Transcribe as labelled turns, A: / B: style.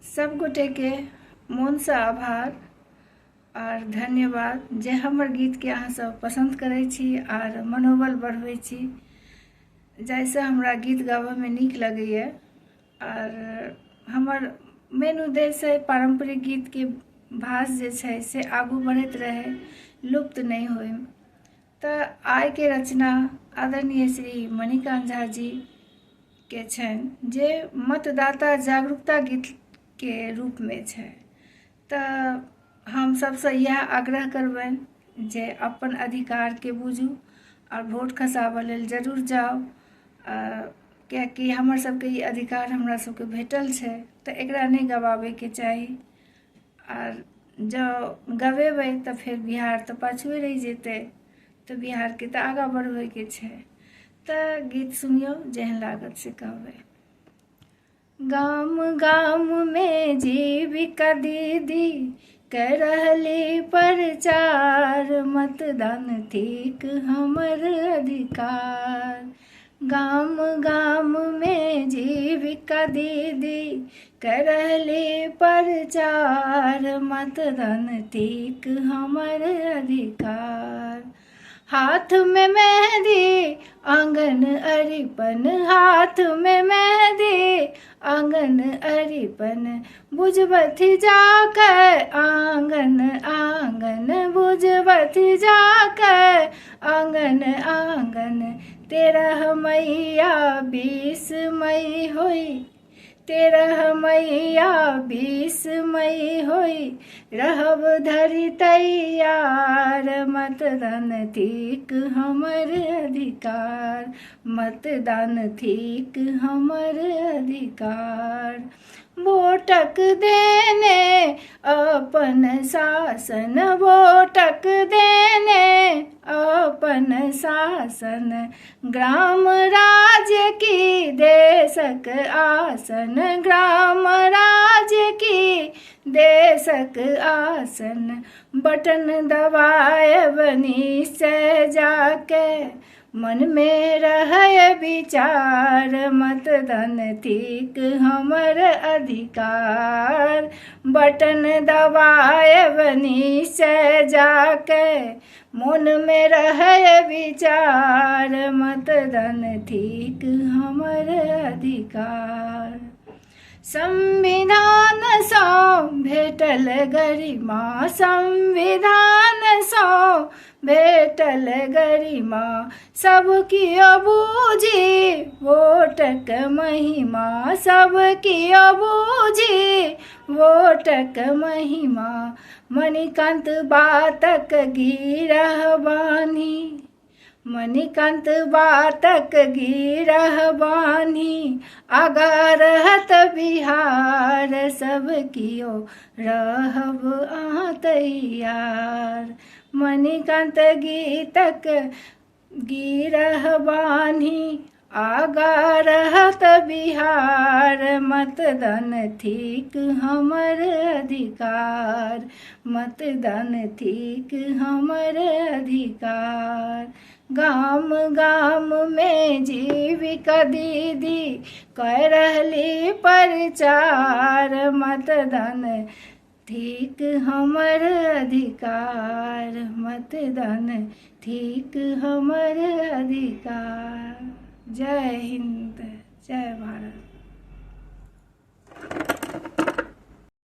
A: सब गोटे के मन से आभार और धन्यवाद जे हमर गीत के अहाँ सब पसंद करै छी और मनोबल बढ़बै छी, जैसे हमरा गीत गाबऽ में नीक लगैए। और हमर मेन उद्देश्य है पारंपरिक गीत के भाष जे छै से आगू बढ़ैत रहे, लुप्त नहीं होय। तो आय के रचना आदरणीय श्री मणिकांत झा जी के छन, जे मतदाता जागरूकता गीत के रूप में छै। तो हम सबसे यह आग्रह करबन जे अपन अधिकार के बुझू और वोट खसाबऽ लेल जरूर जाओ, कियाकि हमर सबके ई अधिकार हमरा सबके भेटल छै, तो एकरा नहीं गवाबे के चाही। और जो गवेबै तो फिर बिहार तो पाछुए रह जेतै, तो बिहार के तो आगा बढ़बै के छै। तो गीत सुनियो, जेहन लागत से कहबै। गाम गाम में जीविका दीदी कर रहली प्रचार, मतदान ठीक हमर अधिकार। गाम गाम में जीविका दीदी कर रहली प्रचार, मतदान ठीक हमर अधिकार। हाथ में मेहंदी आंगन अरिपन, हाथ में मेहंदी आंगन अरिपन, बुझबथि जाकर आंगन आंगन, बुझबथि जाकर आंगन आंगन। 13 मैया 20 मई होई, 13 मैया 20 मई होई, रहब धरि तैयार, मतदान ठीक हमर अधिकार, मतदान ठीक हमर अधिकार। वोटक देने अपन शासन, वोटक देने अपन शासन, ग्राम राज्य की देशक आसन, ग्राम राज्य की देशक आसन। बटन दबाएब निश्चय जाके, मन में रहे विचार, मतदान ठीक हमर अधिकार। बटन दबाएब निश्चय जाके, मन में रहे विचार, मतदान ठीक हमर अधिकार। संविधान सँ भेटल गरिमा, संविधान सँ भेटल गरिमा, सब कियो बूझी वोटक महिमा, सब कियो बूझी वोटक महिमा। मणिकांत बातक गिरह बान्ही, मणिकांत बातक गिरह बान्ही, आगा रहत बिहार, सब कियो रहब अहाँ तैयार। मणिकांत गीतक गिरह बान्ही, आगा रहत बिहार, मतदान ठीक हमर अधिकार, मतदान ठीक हमर अधिकार। गाम गाम में जीविका दीदी कर रहली प्रचार, मतदान ठीक हमर अधिकार, मतदान ठीक हमर अधिकार। जय हिंद, जय भारत।